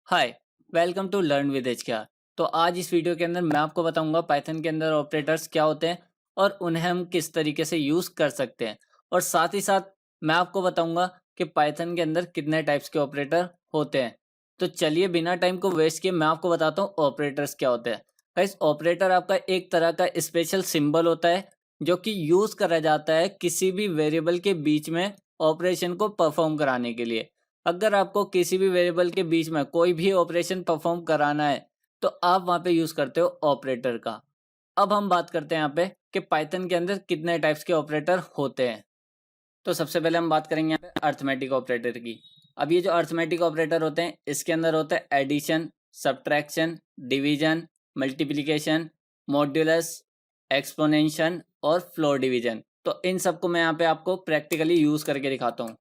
Hi, welcome to learn with HKR. तो आज इस वीडियो के अंदर मैं आपको बताऊंगा पाइथन के अंदर ऑपरेटर्स क्या होते हैं और उन्हें हम किस तरीके से यूज़ कर सकते हैं। और साथ ही साथ मैं आपको बताऊंगा कि पाइथन के अंदर कितने टाइप्स के ऑपरेटर होते हैं। तो चलिए बिना टाइम को वेस्ट किए मैं आपको बताता हूँ ऑपरेटर्स क्या होते हैं। गाइस, ऑपरेटर आपका एक तरह का स्पेशल सिंबल होता है जो कि यूज़ करा जाता है किसी भी वेरिएबल के बीच में ऑपरेशन को परफॉर्म कराने के लिए। अगर आपको किसी भी वेरिएबल के बीच में कोई भी ऑपरेशन परफॉर्म कराना है तो आप वहां पे यूज करते हो ऑपरेटर का। अब हम बात करते हैं यहाँ पे कि पाइथन के अंदर कितने टाइप्स के ऑपरेटर होते हैं। तो सबसे पहले हम बात करेंगे यहाँ पे अर्थमेटिक ऑपरेटर की। अब ये जो अर्थमेटिक ऑपरेटर होते हैं इसके अंदर होता है addition, subtraction, division, multiplication, modulus, exponentiation और फ्लोर डिवीजन। तो इन सबको मैं यहाँ पे आपको प्रैक्टिकली यूज करके दिखाता हूँ।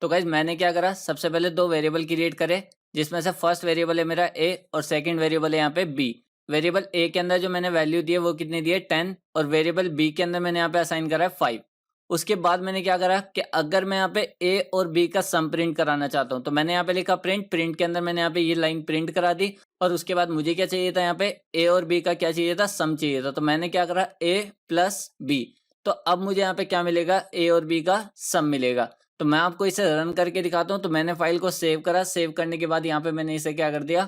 तो गाइज मैंने क्या करा, सबसे पहले दो वेरिएबल क्रिएट करे जिसमें से फर्स्ट वेरिएबल है मेरा ए और सेकंड वेरिएबल है यहाँ पे बी। वेरिएबल ए के अंदर जो मैंने वैल्यू दी है वो कितनी दी है 10 और वेरिएबल बी के अंदर मैंने यहाँ पे असाइन करा है 5। उसके बाद मैंने क्या करा कि अगर मैं यहाँ पे ए और बी का सम प्रिंट कराना चाहता हूँ तो मैंने यहाँ पे लिखा प्रिंट। प्रिंट के अंदर मैंने यहाँ पे ये लाइन प्रिंट करा दी और उसके बाद मुझे क्या चाहिए था, यहाँ पे ए और बी का क्या चाहिए था, सम चाहिए था। तो मैंने क्या करा, ए प्लस बी। तो अब मुझे यहाँ पे क्या मिलेगा, ए और बी का सम मिलेगा। तो मैं आपको इसे रन करके दिखाता हूँ। तो मैंने फाइल को सेव करा, सेव करने के बाद यहाँ पे मैंने इसे क्या कर दिया,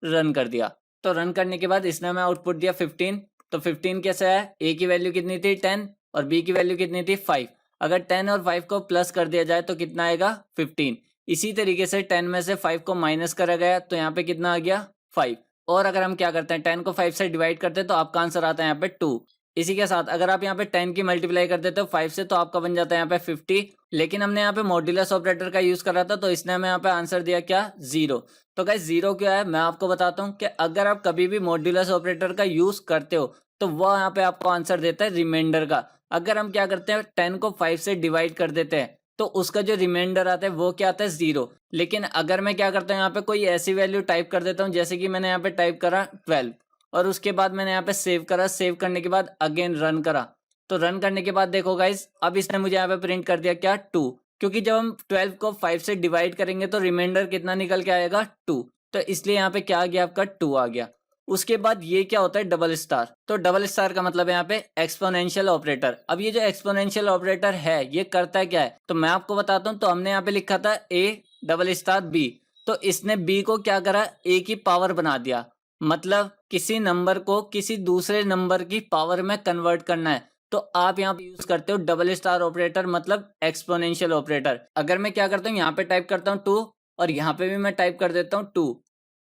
रन कर दिया। तो रन करने के बाद इसने हमें आउटपुट दिया 15। तो 15 कैसे आया, ए की वैल्यू कितनी थी 10 और बी की वैल्यू कितनी थी 5। अगर 10 और 5 को प्लस कर दिया जाए तो कितना आएगा 15। इसी तरीके से 10 में से 5 को माइनस करा गया तो यहाँ पे कितना आ गया 5। और अगर हम क्या करते हैं 10 को 5 से डिवाइड करते हैं तो आपका आंसर आता है यहाँ पे 2। इसी के साथ अगर आप यहाँ पे 10 की मल्टीप्लाई कर देते हो 5 से तो आपका बन जाता है यहाँ पे 50। लेकिन हमने यहाँ पे मॉड्यूलस ऑपरेटर का यूज करा था तो इसने हमें यहाँ पे आंसर दिया क्या, 0। तो गाइस जीरो क्या है मैं आपको बताता हूँ कि अगर आप कभी भी मॉड्यूलस ऑपरेटर का यूज करते हो तो वह यहाँ पे आपको आंसर देता है रिमाइंडर का। अगर हम क्या करते हैं 10 को 5 से डिवाइड कर देते हैं तो उसका जो रिमाइंडर आता है वो क्या आता है 0। लेकिन अगर मैं क्या करता हूँ यहाँ पे कोई ऐसी वैल्यू टाइप कर देता हूँ जैसे कि मैंने यहाँ पे टाइप करा 12 और उसके बाद मैंने यहाँ पे सेव करा, सेव करने के बाद अगेन रन करा। तो रन करने के बाद देखो गाइस अब इसने मुझे यहाँ पे प्रिंट कर दिया क्या, 2। क्योंकि जब हम 12 को 5 से डिवाइड करेंगे तो रिमाइंडर कितना निकल के आएगा 2। तो इसलिए यहाँ पे क्या आ गया, आपका 2 आ गया। उसके बाद ये क्या होता है, डबल स्टार। तो डबल स्टार का मतलब है यहाँ पे एक्सपोनेंशियल ऑपरेटर। अब ये जो एक्सपोनेंशियल ऑपरेटर है ये करता है क्या है, तो मैं आपको बताता हूँ। तो हमने यहाँ पे लिखा था ए डबल स्टार बी, तो इसने बी को क्या करा, ए की पावर बना दिया। मतलब किसी नंबर को किसी दूसरे नंबर की पावर में कन्वर्ट करना है तो आप यहाँ पे यूज करते हो डबल स्टार ऑपरेटर, मतलब एक्सपोनेंशियल ऑपरेटर। अगर मैं क्या करता हूँ यहाँ पे टाइप करता हूँ 2 और यहाँ पे भी मैं टाइप कर देता हूँ 2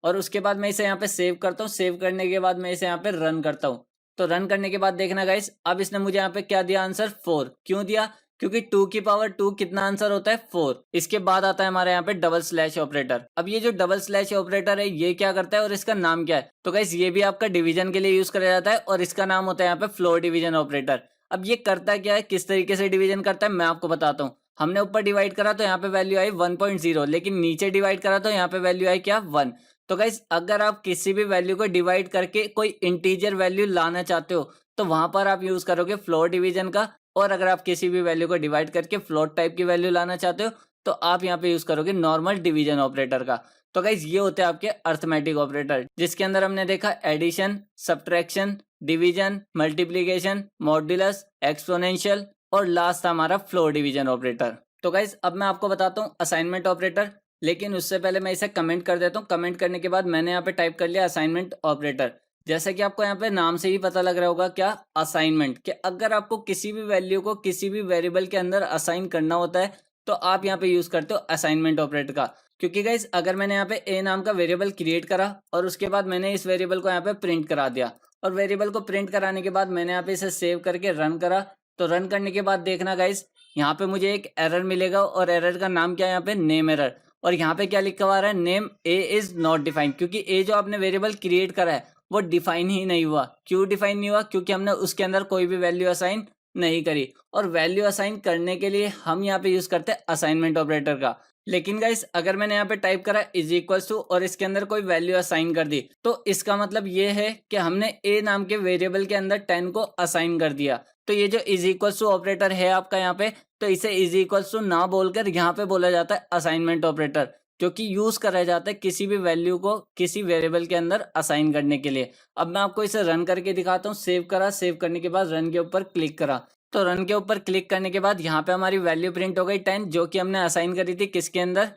और उसके बाद मैं इसे यहाँ पे सेव करता हूँ। सेव करने के बाद मैं इसे यहाँ पे रन करता हूँ। तो रन करने के बाद देखना गाइस अब इसने मुझे यहाँ पे क्या दिया, आंसर 4। क्यों दिया, क्योंकि 2 की पावर 2 कितना आंसर होता है 4। इसके बाद आता है हमारे यहाँ पे डबल स्लैश ऑपरेटर। अब ये जो डबल स्लैश ऑपरेटर है ये क्या करता है और इसका नाम क्या है, तो गाइस ये भी आपका डिवीजन के लिए यूज करा जाता है और इसका नाम होता है यहाँ पे फ्लोर डिवीजन ऑपरेटर। अब ये करता क्या है, किस तरीके से डिवीजन करता है मैं आपको बताता हूँ। हमने ऊपर डिवाइड करा तो यहाँ पे वैल्यू आई 1.0, लेकिन नीचे डिवाइड करा तो यहाँ पे वैल्यू आई क्या, 1। तो गाइस अगर आप किसी भी वैल्यू को डिवाइड करके कोई इंटीजर वैल्यू लाना चाहते हो तो वहां पर आप यूज करोगे फ्लोर डिवीजन का। और अगर आप किसी भी वैल्यू को डिवाइड करके फ्लोट टाइप की वैल्यू लाना चाहते हो तो आप यहाँ पे यूज करोगे नॉर्मल डिवीजन ऑपरेटर का। तो गाइज ये होते हैं आपके अर्थमेटिक ऑपरेटर जिसके अंदर हमने देखा addition, subtraction, division, multiplication, modulus, exponential और लास्ट था हमारा फ्लोर डिवीजन ऑपरेटर। तो गाइज अब मैं आपको बताता हूँ असाइनमेंट ऑपरेटर, लेकिन उससे पहले मैं इसे कमेंट कर देता हूँ। कमेंट करने के बाद मैंने यहाँ पे टाइप कर लिया असाइनमेंट ऑपरेटर। जैसा कि आपको यहाँ पे नाम से ही पता लग रहा होगा क्या, असाइनमेंट, कि अगर आपको किसी भी वैल्यू को किसी भी वेरिएबल के अंदर असाइन करना होता है तो आप यहाँ पे यूज करते हो असाइनमेंट ऑपरेटर का। क्योंकि गाइज अगर मैंने यहाँ पे ए नाम का वेरिएबल क्रिएट करा और उसके बाद मैंने इस वेरिएबल को यहाँ पे प्रिंट करा दिया और वेरिएबल को प्रिंट कराने के बाद मैंने यहाँ पे इसे सेव करके रन करा। तो रन करने के बाद देखना गाइज यहाँ पे मुझे एक एरर मिलेगा और एरर का नाम क्या है, यहाँ पे नेम एरर। और यहाँ पे क्या लिखा हुआ है, name A is not defined, क्योंकि ए जो आपने वेरिएबल क्रिएट करा है वो डिफाइन ही नहीं हुआ। क्यों डिफाइन नहीं हुआ, क्योंकि हमने उसके अंदर कोई भी वैल्यू असाइन नहीं करी। और वैल्यू असाइन करने के लिए हम यहाँ पे यूज करते हैं असाइनमेंट ऑपरेटर का। लेकिन गाइस अगर मैंने यहाँ पे टाइप करा इज इक्वल टू और इसके अंदर कोई वैल्यू असाइन कर दी तो इसका मतलब ये है कि हमने ए नाम के वेरिएबल के अंदर 10 को असाइन कर दिया। तो ये जो इज इक्वल्स टू ऑपरेटर है आपका यहाँ पे, तो इसे इज इक्वल्स टू ना बोलकर यहाँ पे बोला जाता है असाइनमेंट ऑपरेटर, जो कि यूज करा जाता है किसी भी वैल्यू को किसी वेरिएबल के अंदर असाइन करने के लिए। अब मैं आपको इसे रन करके दिखाता हूँ। सेव करा, सेव करने के बाद रन के ऊपर क्लिक करा, तो रन के ऊपर क्लिक करने के बाद यहाँ पे हमारी वैल्यू प्रिंट हो गई 10, जो कि हमने असाइन करी थी किसके अंदर,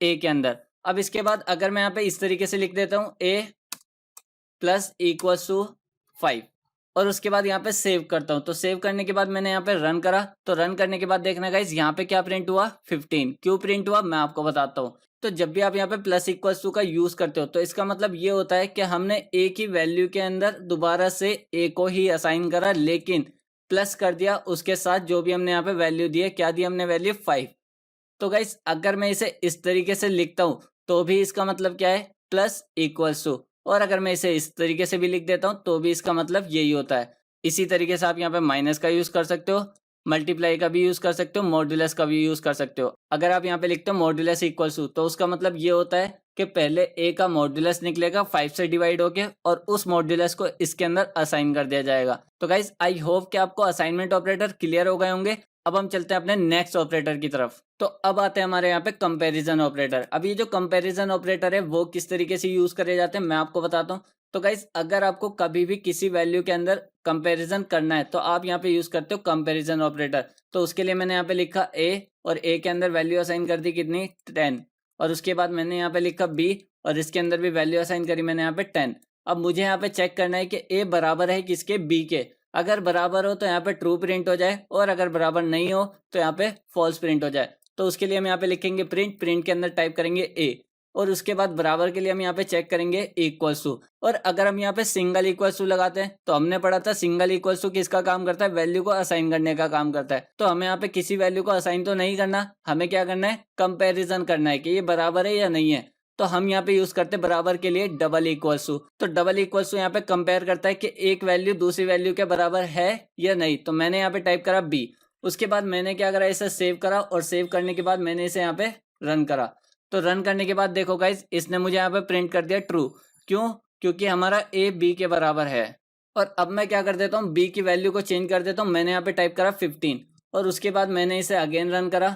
ए के अंदर। अब इसके बाद अगर मैं यहाँ पे इस तरीके से लिख देता हूँ ए प्लस इक्वल्स टू 5 और उसके बाद यहाँ पे सेव करता हूँ, तो सेव करने के बाद मैंने यहाँ पे रन करा, तो रन करने के बाद देखना गाइस यहाँ पे क्या प्रिंट हुआ, 15। क्यों प्रिंट हुआ मैं आपको बताता हूँ। तो जब भी आप यहाँ पे प्लस इक्वल्स टू का यूज करते हो तो इसका मतलब ये होता है कि हमने ए की वैल्यू के अंदर दोबारा से ए को ही असाइन करा, लेकिन प्लस कर दिया उसके साथ जो भी हमने यहाँ पे वैल्यू दी है, क्या दी हमने वैल्यू 5। तो गाइस अगर मैं इसे इस तरीके से लिखता हूं तो भी इसका मतलब क्या है, प्लस इक्वल्स टू, और अगर मैं इसे इस तरीके से भी लिख देता हूं तो भी इसका मतलब यही होता है। इसी तरीके से आप यहाँ पे माइनस का यूज कर सकते हो, मल्टीप्लाई का भी यूज कर सकते हो, मॉड्यूलस का भी यूज कर सकते हो। अगर आप यहाँ पे लिखते हो मॉड्यूलस इक्वल्स टू, तो उसका मतलब ये होता है कि पहले ए का मॉड्यूलस निकलेगा 5 से डिवाइड होके और उस मॉड्यूलस को इसके अंदर असाइन कर दिया जाएगा। तो गाइज आई होप कि आपको असाइनमेंट ऑपरेटर क्लियर हो गए होंगे। अब हम चलते हैं अपने नेक्स्ट ऑपरेटर की तरफ। तो अब आते हैं हमारे यहाँ पे कंपैरिजन ऑपरेटर। अब ये जो कंपैरिजन ऑपरेटर है वो किस तरीके से यूज करे जाते हैं मैं आपको बताता हूँ। तो गाइस अगर आपको कभी भी किसी वैल्यू के अंदर कंपैरिजन करना है तो आप यहाँ पे यूज करते हो कंपैरिजन ऑपरेटर। तो उसके लिए मैंने यहाँ पे लिखा ए और ए के अंदर वैल्यू असाइन कर दी कितनी, 10, और उसके बाद मैंने यहाँ पे लिखा बी और इसके अंदर भी वैल्यू असाइन करी मैंने यहाँ पे 10। अब मुझे यहाँ पे चेक करना है कि ए बराबर है किसके, बी के। अगर बराबर हो तो यहाँ पे ट्रू प्रिंट हो जाए और अगर बराबर नहीं हो तो यहाँ पे फॉल्स प्रिंट हो जाए। तो उसके लिए हम यहाँ पे लिखेंगे प्रिंट, प्रिंट के अंदर टाइप करेंगे ए और उसके बाद बराबर के लिए हम यहाँ पे चेक करेंगे इक्वल्स टू। और अगर हम यहाँ पे सिंगल इक्वल्स टू लगाते हैं तो हमने पढ़ा था सिंगल इक्वल्स टू किसका काम करता है, वैल्यू को असाइन करने का काम करता है। तो हमें यहाँ पे किसी वैल्यू को असाइन तो नहीं करना, हमें क्या करना है, कंपेरिजन करना है कि ये बराबर है या नहीं है। तो हम यहाँ पे यूज करते हैं बराबर के लिए डबल इक्वल्स टू। तो डबल इक्वल्स टू यहाँ पे कंपेयर करता है कि एक वैल्यू दूसरी वैल्यू के बराबर है या नहीं। तो मैंने यहाँ पे टाइप करा बी, उसके बाद मैंने क्या करा, इसे सेव करा और सेव करने के बाद मैंने इसे यहाँ पे रन करा। तो रन करने के बाद देखो गाइज इसने मुझे यहाँ पे प्रिंट कर दिया ट्रू। क्यों, क्योंकि हमारा ए बी के बराबर है। और अब मैं क्या कर देता हूँ, बी की वैल्यू को चेंज कर देता हूँ। मैंने यहाँ पे टाइप करा 15 और उसके बाद मैंने इसे अगेन रन करा।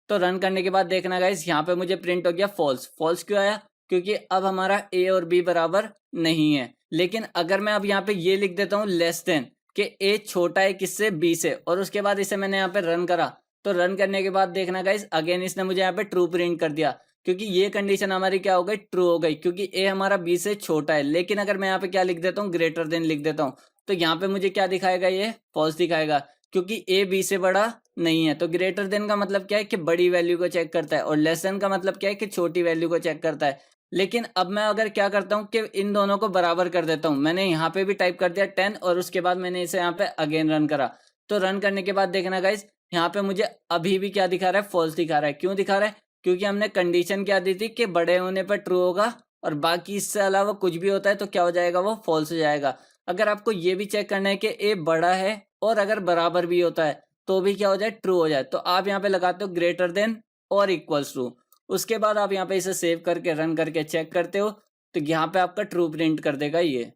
तो रन करने के बाद देखना गाइस यहाँ पे मुझे प्रिंट हो गया फॉल्स। फॉल्स क्यों आया, क्योंकि अब हमारा ए और बी बराबर नहीं है। लेकिन अगर मैं अब यहाँ पे ये लिख देता हूँ लेस देन, कि ए छोटा है किससे, बी से, और उसके बाद इसे मैंने यहाँ पे रन करा। तो रन करने के बाद देखना गाइस अगेन इसने मुझे यहाँ पे ट्रू प्रिंट कर दिया, क्योंकि ये कंडीशन हमारी क्या हो गई, ट्रू हो गई, क्योंकि ए हमारा बी से छोटा है। लेकिन अगर मैं यहाँ पे क्या लिख देता हूँ, ग्रेटर देन लिख देता हूँ, तो यहाँ पे मुझे क्या दिखाएगा, ये फॉल्स दिखाएगा, क्योंकि ए बी से बड़ा नहीं है। तो ग्रेटर देन का मतलब क्या है कि बड़ी वैल्यू को चेक करता है और लेस देन का मतलब क्या है कि छोटी वैल्यू को चेक करता है। लेकिन अब मैं अगर क्या करता हूँ कि इन दोनों को बराबर कर देता हूँ। मैंने यहाँ पे भी टाइप कर दिया 10 और उसके बाद मैंने इसे यहाँ पे अगेन रन करा। तो रन करने के बाद देखना गाइस यहाँ पे मुझे अभी भी क्या दिखा रहा है, फॉल्स दिखा रहा है। क्यों दिखा रहा है, क्योंकि हमने कंडीशन क्या दी थी कि बड़े होने पर ट्रू होगा और बाकी इससे अलावा कुछ भी होता है तो क्या हो जाएगा, वो फॉल्स हो जाएगा। अगर आपको ये भी चेक करना है कि ए बड़ा है और अगर बराबर भी होता है तो भी क्या हो जाए, ट्रू हो जाए, तो आप यहाँ पे लगाते हो ग्रेटर देन और इक्वल्स टू। उसके बाद आप यहाँ पे इसे सेव करके रन करके चेक करते हो तो यहाँ पे आपका ट्रू प्रिंट कर देगा ये।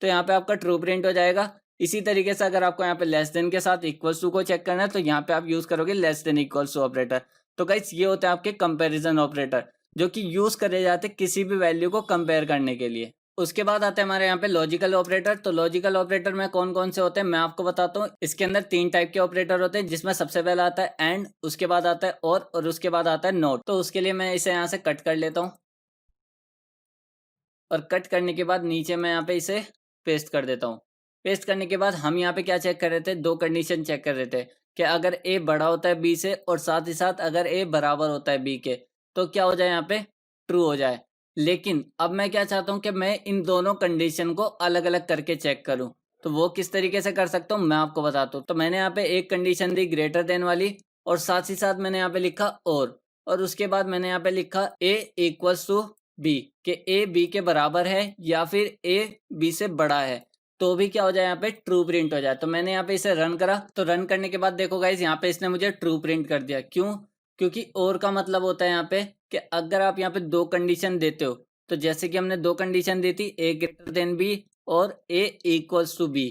तो यहाँ पे आपका ट्रू प्रिंट हो जाएगा। इसी तरीके से अगर आपको यहाँ पे लेस देन के साथ इक्वल्स टू को चेक करना है तो यहाँ पे आप यूज करोगे less than equals to operator. तो गाइस ये होते हैं आपके कंपैरिजन ऑपरेटर, जो कि यूज करे जाते हैं किसी भी वैल्यू को कंपेयर करने के लिए। उसके बाद आते हैं हमारे यहाँ पे लॉजिकल ऑपरेटर। तो लॉजिकल ऑपरेटर में कौन कौन से होते हैं मैं आपको बताता हूँ। इसके अंदर 3 टाइप के ऑपरेटर होते हैं, जिसमें सबसे पहला आता है एंड, उसके बाद आता है और उसके बाद आता है नॉट। तो उसके लिए मैं इसे यहाँ से कट कर लेता हूँ और कट करने के बाद नीचे मैं यहाँ पे इसे पेस्ट कर देता हूँ। पेस्ट करने के बाद हम यहाँ पे क्या चेक कर रहे थे, 2 कंडीशन चेक कर रहे थे कि अगर ए बड़ा होता है बी से और साथ ही साथ अगर ए बराबर होता है बी के तो क्या हो जाए, यहाँ पे ट्रू हो जाए। लेकिन अब मैं क्या चाहता हूँ कि मैं इन दोनों कंडीशन को अलग अलग करके चेक करूँ। तो वो किस तरीके से कर सकता हूँ मैं आपको बताता हूँ। तो मैंने यहाँ पे एक कंडीशन दी ग्रेटर देन वाली और साथ ही साथ मैंने यहाँ पे लिखा और उसके बाद मैंने यहाँ पे लिखा ए इक्वल्स टू बी, के ए बी के बराबर है या फिर ए बी से बड़ा है, तो भी क्या हो जाए, यहाँ पे ट्रू प्रिंट हो जाए। तो मैंने यहाँ पे इसे रन करा। तो रन करने के बाद देखो गाइज यहाँ पे इसने मुझे ट्रू प्रिंट कर दिया। क्यों, क्योंकि और का मतलब होता है यहाँ पे कि अगर आप यहाँ पे 2 कंडीशन देते हो, तो जैसे कि हमने 2 कंडीशन दी थी, ए ग्रेटर देन बी और ए इक्वल्स टू बी,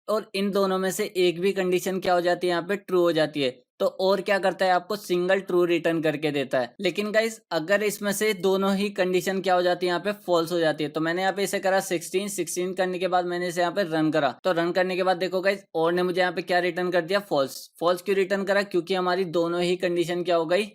और इन दोनों में से एक भी कंडीशन क्या हो जाती है यहाँ पे ट्रू हो जाती है, तो और क्या करता है आपको सिंगल ट्रू रिटर्न करके देता है। लेकिन गाइस अगर इसमें से दोनों ही कंडीशन क्या हो जाती है यहाँ पे फॉल्स हो जाती है, तो मैंने यहाँ पे इसे करा 16 करने के बाद मैंने इसे यहाँ पे रन करा, तो रन करने के बाद देखो गाइस और ने मुझे यहाँ पे क्या रिटर्न कर दिया, फॉल्स। फॉल्स क्यों रिटर्न करा, क्योंकि हमारी दोनों ही कंडीशन क्या हो गई,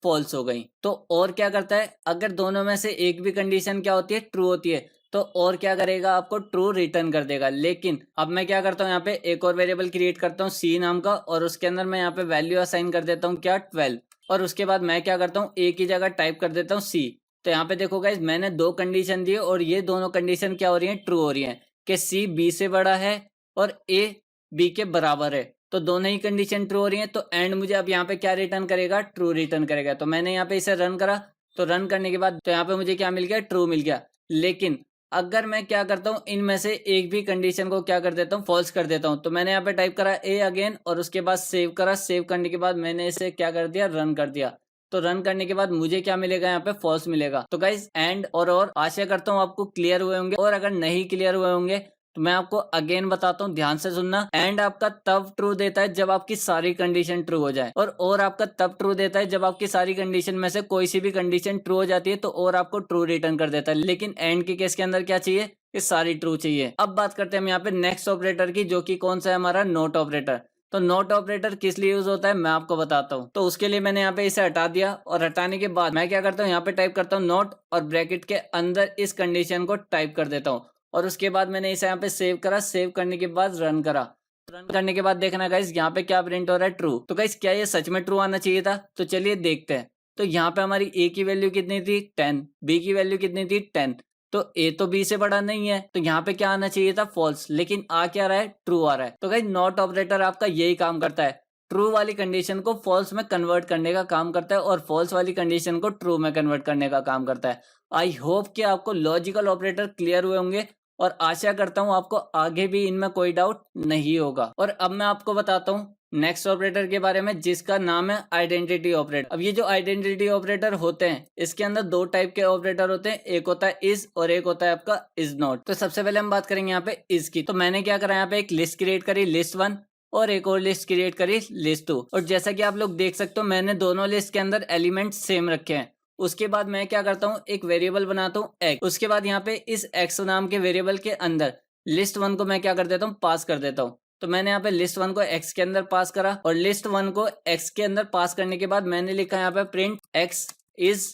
फॉल्स हो गई। तो और क्या करता है, अगर दोनों में से एक भी कंडीशन क्या होती है, ट्रू होती है, तो और क्या करेगा, आपको ट्रू रिटर्न कर देगा। लेकिन अब मैं क्या करता हूँ, यहाँ पे एक और वेरिएबल क्रिएट करता हूँ सी नाम का, और उसके अंदर मैं यहाँ पे वैल्यू असाइन कर देता हूँ क्या, 12। और उसके बाद मैं क्या करता हूँ, ए की जगह टाइप कर देता हूँ सी। तो यहाँ पे देखो गाइस मैंने दो कंडीशन दी और ये दोनों कंडीशन क्या हो रही है, ट्रू हो रही है, कि सी बी से बड़ा है और ए बी के बराबर है। तो दोनों ही कंडीशन ट्रू हो रही है, तो एंड मुझे अब यहाँ पे क्या रिटर्न करेगा, ट्रू रिटर्न करेगा। तो मैंने यहाँ पे इसे रन करा, तो रन करने के बाद तो यहाँ पे मुझे क्या मिल गया, ट्रू मिल गया। लेकिन अगर मैं क्या करता हूँ, इनमें से एक भी कंडीशन को क्या कर देता हूँ, फॉल्स कर देता हूँ, तो मैंने यहाँ पे टाइप करा ए अगेन और उसके बाद सेव करा। सेव करने के बाद मैंने इसे क्या कर दिया, रन कर दिया। तो रन करने के बाद मुझे क्या मिलेगा, यहाँ पे फॉल्स मिलेगा। तो गाइस एंड और आशा करता हूँ आपको क्लियर हुए होंगे, और अगर नहीं क्लियर हुए होंगे तो मैं आपको अगेन बताता हूँ, ध्यान से सुनना। एंड आपका तब ट्रू देता है जब आपकी सारी कंडीशन ट्रू हो जाए, और आपका तब ट्रू देता है जब आपकी सारी कंडीशन में से कोई सी भी कंडीशन ट्रू हो जाती है, तो और आपको ट्रू रिटर्न कर देता है। लेकिन एंड के केस के अंदर क्या चाहिए, कि सारी ट्रू चाहिए। अब बात करते हैं हम यहाँ पे नेक्स्ट ऑपरेटर की, जो कि कौन सा है, हमारा नोट ऑपरेटर। तो नोट ऑपरेटर किस लिए यूज होता है मैं आपको बताता हूँ। तो उसके लिए मैंने यहाँ पे इसे हटा दिया, और हटाने के बाद मैं क्या करता हूँ, यहाँ पे टाइप करता हूँ नोट, और ब्रैकेट के अंदर इस कंडीशन को टाइप कर देता हूँ, और उसके बाद मैंने इसे यहाँ पे सेव करा। सेव करने के बाद रन करा। रन करने के बाद देखना गाइस यहाँ पे क्या प्रिंट हो रहा है, ट्रू। तो गाइस क्या ये सच में ट्रू आना चाहिए था, तो चलिए देखते हैं। तो यहाँ पे हमारी ए की वैल्यू कितनी थी, 10, बी की वैल्यू कितनी थी, 10। तो ए तो बी से बड़ा नहीं है, तो यहाँ पे क्या आना चाहिए था, फॉल्स। लेकिन आ क्या रहा है, ट्रू आ रहा है। तो गाइस नॉट ऑपरेटर आपका यही काम करता है, ट्रू वाली कंडीशन को फॉल्स में कन्वर्ट करने का काम करता है, और फॉल्स वाली कंडीशन को ट्रू में कन्वर्ट करने का काम करता है। आई होप कि आपको लॉजिकल ऑपरेटर क्लियर हुए होंगे, और आशा करता हूं आपको आगे भी इनमें कोई डाउट नहीं होगा। और अब मैं आपको बताता हूं नेक्स्ट ऑपरेटर के बारे में, जिसका नाम है आइडेंटिटी ऑपरेटर। अब ये जो आइडेंटिटी ऑपरेटर होते हैं, इसके अंदर दो टाइप के ऑपरेटर होते हैं, एक होता है इज और एक होता है आपका इज नॉट। तो सबसे पहले हम बात करेंगे यहाँ पे इज की। तो मैंने क्या करा, यहाँ पे एक लिस्ट क्रिएट करी, लिस्ट 1, और एक और लिस्ट क्रिएट करी, लिस्ट 2। और जैसा कि आप लोग देख सकते हो, मैंने दोनों लिस्ट के अंदर एलिमेंट सेम रखे हैं। उसके बाद मैं क्या करता हूँ, एक वेरिएबल बनाता हूँ एक्स। उसके बाद यहाँ पे इस एक्स नाम के वेरिएबल के अंदर लिस्ट 1 को मैं क्या कर देता हूँ, पास कर देता हूँ। तो मैंने यहाँ पे लिस्ट 1 को एक्स के अंदर पास करा, और लिस्ट 1 को एक्स के अंदर पास करने के बाद मैंने लिखा यहाँ पे प्रिंट एक्स इज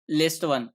लिस्ट 1।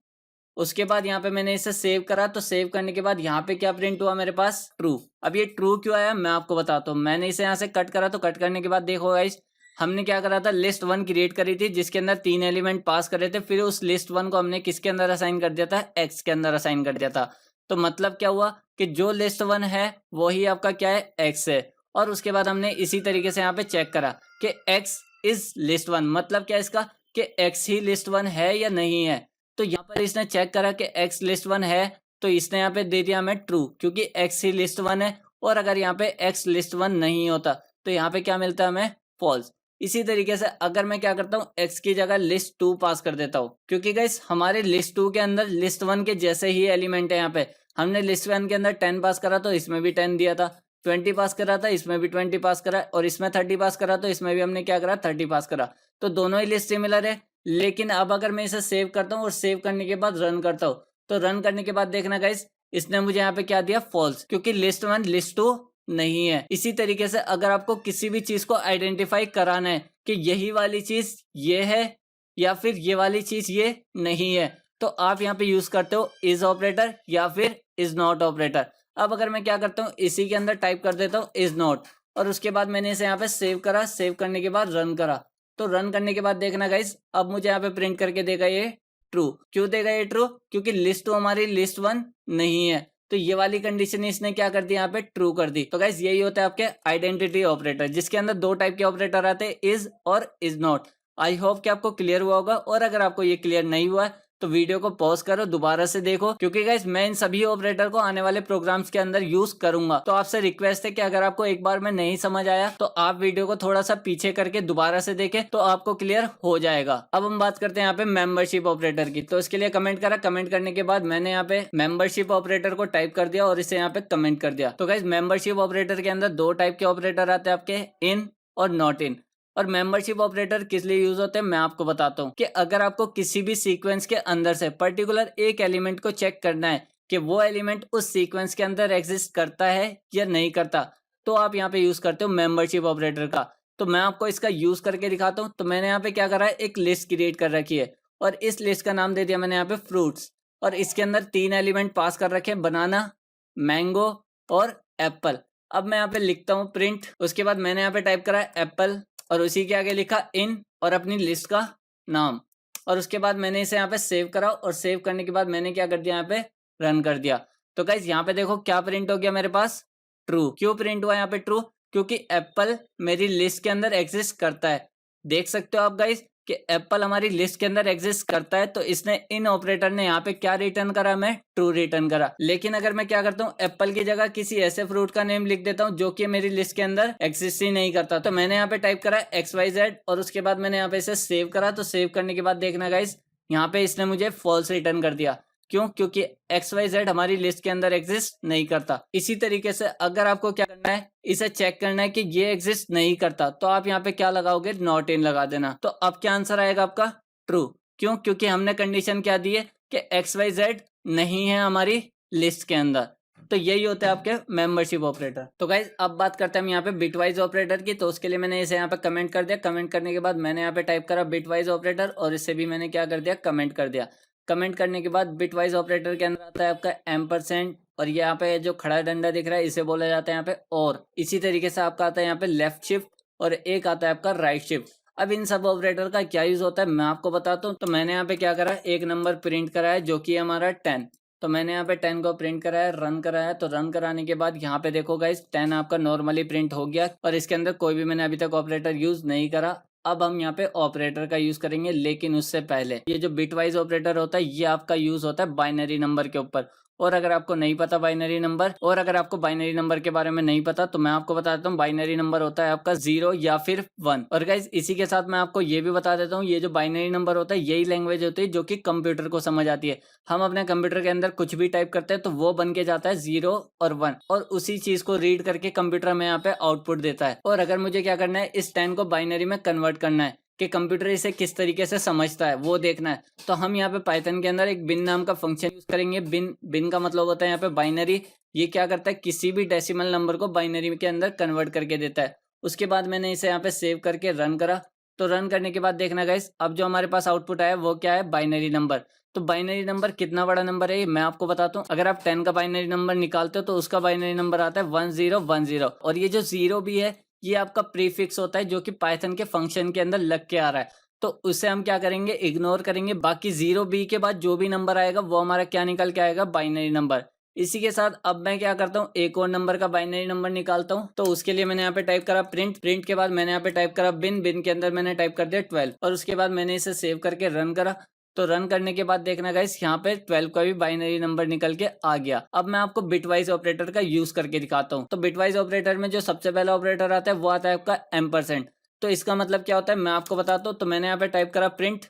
उसके बाद यहाँ पे मैंने इसे सेव करा, तो सेव करने के बाद यहाँ पे क्या प्रिंट हुआ मेरे पास, ट्रू। अब ये ट्रू क्यों आया मैं आपको बताता हूँ। मैंने इसे यहाँ से कट करा, तो कट करने के बाद देखो गाइस, हमने क्या करा था, लिस्ट 1 क्रिएट करी थी, जिसके अंदर 3 एलिमेंट पास करे थे। फिर उस लिस्ट 1 को हमने किसके अंदर असाइन कर दिया था, एक्स के अंदर असाइन कर दिया था। तो मतलब क्या हुआ, कि जो लिस्ट 1 है वही आपका क्या है, एक्स है। और उसके बाद हमने इसी तरीके से यहाँ पे चेक करा कि एक्स इज लिस्ट 1, मतलब क्या इसका, कि एक्स ही लिस्ट 1 है या नहीं है। तो यहाँ पर इसने चेक करा कि एक्स लिस्ट 1 है, तो इसने यहाँ पे दे दिया हमें ट्रू, क्योंकि एक्स ही लिस्ट 1 है। और अगर यहाँ पे एक्स लिस्ट 1 नहीं होता, तो यहाँ पे क्या मिलता है हमें, फॉल्स। इसी तरीके से अगर मैं क्या करता हूँ, एक्स की जगह लिस्ट 2 पास कर देता हूँ, क्योंकि गाइस हमारे लिस्ट 2 के अंदर लिस्ट 1 के जैसे ही एलिमेंट है। यहाँ पे हमने लिस्ट 1 के अंदर 10 पास करा, तो इसमें भी 10 दिया था, 20 पास करा था, इसमें भी 20 पास करा, और इसमें 30 पास करा, तो इसमें भी हमने क्या करा, 30 पास करा। तो दोनों ही लिस्ट सिमिलर है। लेकिन अब अगर मैं इसे सेव करता हूँ, और सेव करने के बाद रन करता हूँ, तो रन करने के बाद देखना गाइस, इसने मुझे यहाँ पे क्या दिया, फॉल्स, क्योंकि लिस्ट 1 लिस्ट 2 नहीं है। इसी तरीके से अगर आपको किसी भी चीज को आइडेंटिफाई कराना है कि यही वाली चीज ये है या फिर ये वाली चीज ये नहीं है, तो आप यहाँ पे यूज करते हो इज ऑपरेटर या फिर इज नॉट ऑपरेटर। अब अगर मैं क्या करता हूँ, इसी के अंदर टाइप कर देता हूँ इज नॉट, और उसके बाद मैंने इसे यहाँ पे सेव करा। सेव करने के बाद रन करा, तो रन करने के बाद देखना गाइस, अब मुझे यहाँ पे प्रिंट करके देगा ये ट्रू। क्यों देगा ये ट्रू, क्योंकि लिस्ट 2 हमारी लिस्ट 1 नहीं है। तो ये वाली कंडीशन इसने क्या कर दी, यहाँ पे ट्रू कर दी। तो गाइस यही होता है आपके आइडेंटिटी ऑपरेटर, जिसके अंदर दो टाइप के ऑपरेटर आते हैं, इज और इज नॉट। आई होप कि आपको क्लियर हुआ होगा, और अगर आपको ये क्लियर नहीं हुआ तो वीडियो को पॉज करो, दोबारा से देखो, क्योंकि गाइस मैं इन सभी ऑपरेटर को आने वाले प्रोग्राम्स के अंदर यूज करूंगा। तो आपसे रिक्वेस्ट है कि अगर आपको एक बार में नहीं समझ आया तो आप वीडियो को थोड़ा सा पीछे करके दोबारा से देखें, तो आपको क्लियर हो जाएगा। अब हम बात करते हैं यहाँ पे मेंबरशिप ऑपरेटर की। तो इसके लिए कमेंट करा, कमेंट करने के बाद मैंने यहाँ पे मेंबरशिप ऑपरेटर को टाइप कर दिया और इसे यहाँ पे कमेंट कर दिया। तो गाइस मेंबरशिप ऑपरेटर के अंदर दो टाइप के ऑपरेटर आते हैं आपके, इन और नॉट इन। और मेंबरशिप ऑपरेटर किस लिए यूज होते हैं मैं आपको बताता हूँ कि अगर आपको किसी भी सीक्वेंस के अंदर से पर्टिकुलर एक एलिमेंट को चेक करना है कि वो एलिमेंट उस सीक्वेंस के अंदर एग्जिस्ट करता है या नहीं करता, तो आप यहाँ पे यूज करते हो मेंबरशिप ऑपरेटर का। तो मैं आपको इसका यूज करके दिखाता हूँ। तो मैंने यहाँ पे क्या करा है, एक लिस्ट क्रिएट कर रखी है और इस लिस्ट का नाम दे दिया मैंने यहाँ पे फ्रूट्स, और इसके अंदर तीन एलिमेंट पास कर रखे हैं, बनाना, मैंगो और एप्पल। अब मैं यहाँ पे लिखता हूँ प्रिंट, उसके बाद मैंने यहाँ पे टाइप करा है एप्पल और उसी के आगे लिखा इन और अपनी लिस्ट का नाम, और उसके बाद मैंने इसे यहाँ पे सेव करा और सेव करने के बाद मैंने क्या कर दिया, यहाँ पे रन कर दिया। तो गाइस यहाँ पे देखो क्या प्रिंट हो गया मेरे पास, ट्रू। क्यों प्रिंट हुआ यहाँ पे ट्रू, क्योंकि एप्पल मेरी लिस्ट के अंदर एग्जिस्ट करता है। देख सकते हो आप गाइस कि एप्पल हमारी लिस्ट के अंदर एग्जिस्ट करता है, तो इसने इन ऑपरेटर ने यहाँ पे क्या रिटर्न करा, मैं ट्रू रिटर्न करा। लेकिन अगर मैं क्या करता हूँ, एप्पल की जगह किसी ऐसे फ्रूट का नेम लिख देता हूँ जो कि मेरी लिस्ट के अंदर एग्जिस्ट ही नहीं करता, तो मैंने यहाँ पे टाइप करा XYZ और उसके बाद मैंने यहाँ पे इसे सेव करा। तो सेव करने के बाद देखना गाइस, यहाँ पे इसने मुझे फॉल्स रिटर्न कर दिया। क्यों, क्योंकि XYZ हमारी लिस्ट के अंदर एग्जिस्ट नहीं करता। इसी तरीके से अगर आपको क्या करना है, इसे चेक करना है कि ये एग्जिस्ट नहीं करता, तो आप यहाँ पे क्या लगाओगे, नॉट इन लगा देना। तो अब क्या आंसर आएगा आपका, ट्रू। क्यों, क्योंकि हमने कंडीशन क्या दी है कि XYZ नहीं है हमारी लिस्ट के अंदर। तो यही होता है आपके मेंबरशिप ऑपरेटर। तो गाइज अब बात करते हैं हम यहाँ पे बिटवाइज ऑपरेटर की। तो उसके लिए मैंने इसे यहाँ पे कमेंट कर दिया। कमेंट करने के बाद मैंने यहाँ पे टाइप करा बिटवाइज ऑपरेटर और इसे भी मैंने क्या कर दिया, कमेंट कर दिया। कमेंट करने के बाद बिटवाइज ऑपरेटर के अंदर आता है आपका एम्परसेंड, और यहाँ पे जो खड़ा डंडा दिख रहा है इसे बोला जाता है यहाँ पे और। इसी तरीके से आपका आता है यहाँ पे लेफ्ट शिफ्ट और एक आता है आपका राइट शिफ्ट। अब इन सब ऑपरेटर का क्या यूज होता है मैं आपको बताता हूँ। तो मैंने यहाँ पे क्या करा है, एक नंबर प्रिंट करा है जो कि हमारा 10। तो मैंने यहाँ पे 10 को प्रिंट करा है, रन करा है। तो रन कराने के बाद यहाँ पे देखो गाइस 10 आपका नॉर्मली प्रिंट हो गया और इसके अंदर कोई भी मैंने अभी तक ऑपरेटर यूज नहीं करा। अब हम यहाँ पे ऑपरेटर का यूज करेंगे, लेकिन उससे पहले ये जो बिटवाइज ऑपरेटर होता है ये आपका यूज होता है बाइनरी नंबर के ऊपर। और अगर आपको नहीं पता बाइनरी नंबर, और अगर आपको बाइनरी नंबर के बारे में नहीं पता, तो मैं आपको बता देता हूँ बाइनरी नंबर होता है आपका 0 या फिर 1। और गाइस इसी के साथ मैं आपको ये भी बता देता हूँ, ये जो बाइनरी नंबर होता है यही लैंग्वेज होती है जो कि कंप्यूटर को समझ आती है। हम अपने कंप्यूटर के अंदर कुछ भी टाइप करते हैं तो वो बन के जाता है 0 और 1, और उसी चीज को रीड करके कंप्यूटर में यहाँ पे आउटपुट देता है। और अगर मुझे क्या करना है, इस 10 को बाइनरी में कन्वर्ट करना है कि कंप्यूटर इसे किस तरीके से समझता है वो देखना है, तो हम यहाँ पे पाइथन के अंदर एक बिन नाम का फंक्शन यूज करेंगे। बिन का मतलब होता है यहाँ पे बाइनरी। ये क्या करता है, किसी भी डेसिमल नंबर को बाइनरी के अंदर कन्वर्ट करके देता है। उसके बाद मैंने इसे यहाँ पे सेव करके रन करा। तो रन करने के बाद देखना गाइस, अब जो हमारे पास आउटपुट आया वो क्या है, बाइनरी नंबर। तो बाइनरी नंबर कितना बड़ा नंबर है ये मैं आपको बताता हूँ। अगर आप 10 का बाइनरी नंबर निकालते हो तो उसका बाइनरी नंबर आता है 1010, और ये जो 0 भी है ये आपका प्रीफिक्स होता है जो कि पाइथन के फंक्शन के अंदर लग के आ रहा है। तो उसे हम क्या करेंगे, इग्नोर करेंगे। बाकी 0b के बाद जो भी नंबर आएगा वो हमारा क्या निकल के आएगा, बाइनरी नंबर। इसी के साथ अब मैं क्या करता हूँ, एक और नंबर का बाइनरी नंबर निकालता हूँ। तो उसके लिए मैंने यहाँ पे टाइप करा प्रिंट के बाद मैंने यहाँ पे टाइप करा बिन के अंदर मैंने टाइप कर दिया 12, और उसके बाद मैंने इसे सेव करके रन करा। तो रन करने के बाद देखना गाइस, यहाँ पे 12 का भी बाइनरी नंबर निकल के आ गया। अब मैं आपको बिटवाइज ऑपरेटर का यूज करके दिखाता हूँ। तो बिटवाइज ऑपरेटर में जो सबसे पहला ऑपरेटर आता है वो आता है आपका एम्परसेंड। तो इसका मतलब क्या होता है मैं आपको बताता हूँ। तो मैंने यहाँ पे टाइप करा प्रिंट,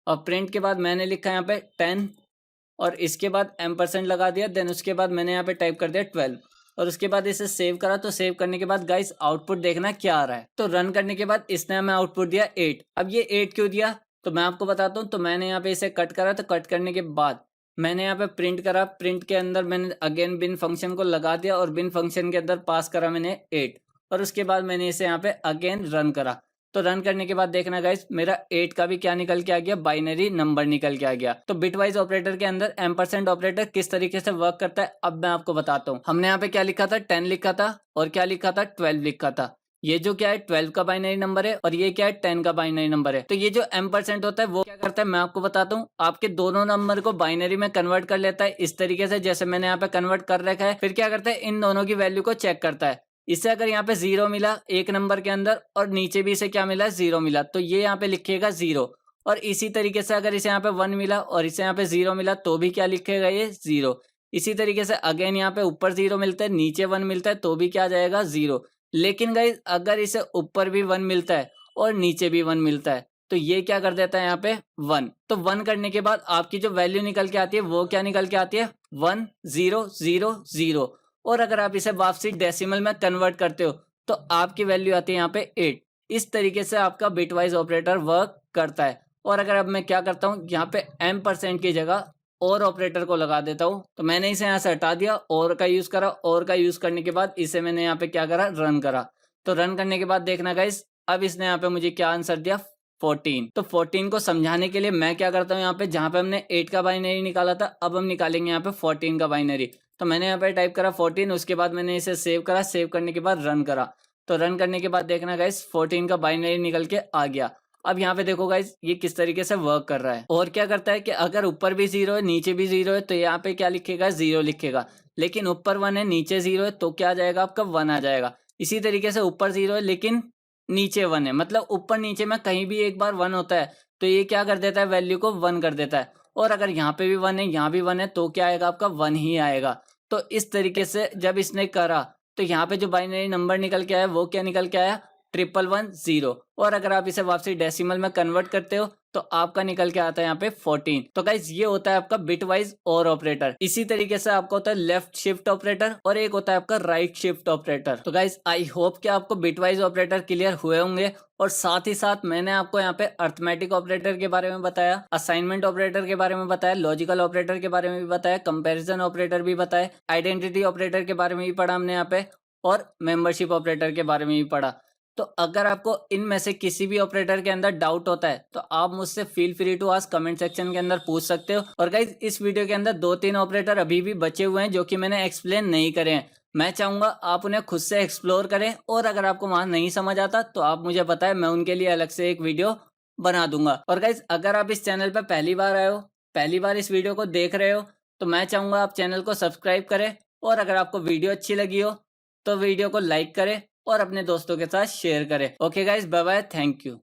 और प्रिंट के बाद मैंने लिखा यहाँ पे 10 और इसके बाद एम्परसेंड लगा दिया। देन उसके बाद मैंने यहाँ पे टाइप कर दिया 12 और उसके बाद इसे सेव करा। तो सेव करने के बाद गाइस आउटपुट देखना क्या आ रहा है। तो रन करने के बाद इसने हमें आउटपुट दिया 8। अब ये 8 क्यों दिया तो मैं आपको बताता हूँ। तो मैंने यहाँ पे इसे कट करा, तो कट करने के बाद मैंने यहाँ पे प्रिंट करा। प्रिंट के अंदर मैंने अगेन बिन फंक्शन को लगा दिया और बिन फंक्शन के अंदर पास करा मैंने 8, और उसके बाद मैंने इसे यहाँ पे अगेन रन करा। तो रन करने के बाद देखना गाइस, मेरा 8 का भी क्या निकल के आ गया, बाइनरी नंबर निकल के आ गया। तो बिटवाइज ऑपरेटर के अंदर एम्परसेंड ऑपरेटर किस तरीके से वर्क करता है अब मैं आपको बताता हूँ। हमने यहाँ पे क्या लिखा था, 10 लिखा था और क्या लिखा था, 12 लिखा था। ये जो क्या है 12 का बाइनरी नंबर है और ये क्या है 10 का बाइनरी नंबर है। तो ये जो एम्परसेंड होता है वो क्या करता है मैं आपको बताता हूँ। आपके दोनों नंबर को बाइनरी में कन्वर्ट कर लेता है इस तरीके से जैसे मैंने यहाँ पे कन्वर्ट कर रखा है। फिर क्या करता है, इन दोनों की वैल्यू को चेक करता है। इससे अगर यहाँ पे 0 मिला एक नंबर के अंदर और नीचे भी इसे क्या मिला, 0 मिला, तो ये यहाँ पे लिखेगा 0, और इसी तरीके से अगर इसे यहाँ पे 1 मिला और इसे यहाँ पे 0 मिला तो भी क्या लिखेगा ये 0। इसी तरीके से अगेन यहाँ पे ऊपर 0 मिलता है, नीचे 1 मिलता है तो भी क्या आ जाएगा 0। लेकिन गाइस अगर इसे ऊपर भी 1 मिलता है और नीचे भी 1 मिलता है तो ये क्या कर देता है यहाँ पे 1। तो 1 करने के बाद आपकी जो वैल्यू निकल के आती है वो क्या निकल के आती है 1 0 0 0। और अगर आप इसे वापसी डेसिमल में कन्वर्ट करते हो तो आपकी वैल्यू आती है यहाँ पे 8। इस तरीके से आपका बिटवाइज ऑपरेटर वर्क करता है। और अगर अब मैं क्या करता हूँ यहाँ पे m% की जगह और ऑपरेटर को लगा देता हूँ, तो मैंने इसे यहाँ से हटा दिया, और का यूज करा, और का यूज करने के बाद इसे मैंने यहाँ पे क्या करा रन करा। तो रन करने के बाद देखना गाइस अब इसने यहाँ पे मुझे क्या आंसर दिया 14। तो 14 को समझाने के लिए मैं क्या करता हूँ यहाँ पे जहाँ पे हमने 8 का बाइनरी निकाला था अब हम निकालेंगे यहाँ पे 14 का बाइनरी। तो मैंने यहाँ पे टाइप करा 14, उसके बाद मैंने इसे सेव करा, सेव करने के बाद रन करा। तो रन करने के बाद देखना गाइस 14 का बाइनरी निकल के आ गया। अब यहाँ पे देखो गाइस ये किस तरीके से वर्क कर रहा है। और क्या करता है कि अगर ऊपर भी 0 है नीचे भी 0 है तो यहाँ पे क्या लिखेगा 0 लिखेगा। लेकिन ऊपर 1 है नीचे 0 है तो क्या आ जाएगा आपका 1 आ जाएगा। इसी तरीके से ऊपर 0 है लेकिन नीचे 1 है, मतलब ऊपर नीचे में कहीं भी एक बार 1 होता है तो ये क्या कर देता है वैल्यू को 1 कर देता है। और अगर यहाँ पे भी 1 है यहाँ भी 1 है तो क्या आएगा आपका 1 ही आएगा। तो इस तरीके से जब इसने करा तो यहाँ पे जो बाइनरी नंबर निकल के आया वो क्या निकल के आया 1110। और अगर आप इसे वापसी डेसिमल में कन्वर्ट करते हो तो आपका निकल के आता है यहाँ पे 14। तो गाइज ये होता है आपका बिटवाइज और ऑपरेटर। इसी तरीके से आपका होता है लेफ्ट शिफ्ट ऑपरेटर और एक होता है आपका राइट शिफ्ट ऑपरेटर। तो गाइज आई होप कि आपको बिटवाइज ऑपरेटर क्लियर हुए होंगे। और साथ ही साथ मैंने आपको यहाँ पे अर्थमेटिक ऑपरेटर के बारे में बताया, असाइनमेंट ऑपरेटर के बारे में बताया, लॉजिकल ऑपरेटर के बारे में भी बताया, कंपैरिजन ऑपरेटर भी बताया, आइडेंटिटी ऑपरेटर के बारे में भी पढ़ा हमने यहाँ पे, और मेंबरशिप ऑपरेटर के बारे में भी पढ़ा। तो अगर आपको इनमें से किसी भी ऑपरेटर के अंदर डाउट होता है तो आप मुझसे feel free to ask comment section के अंदर पूछ सकते हो। और गाइज इस वीडियो के अंदर 2-3 ऑपरेटर अभी भी बचे हुए हैं जो कि मैंने एक्सप्लेन नहीं करे हैं। मैं चाहूंगा आप उन्हें खुद से एक्सप्लोर करें, और अगर आपको वहां नहीं समझ आता तो आप मुझे बताएं, मैं उनके लिए अलग से एक वीडियो बना दूंगा। और गाइज अगर आप इस चैनल पर पहली बार आए हो, पहली बार इस वीडियो को देख रहे हो, तो मैं चाहूंगा आप चैनल को सब्सक्राइब करें, और अगर आपको वीडियो अच्छी लगी हो तो वीडियो को लाइक करें और अपने दोस्तों के साथ शेयर करें। Okay guys, bye bye, thank you.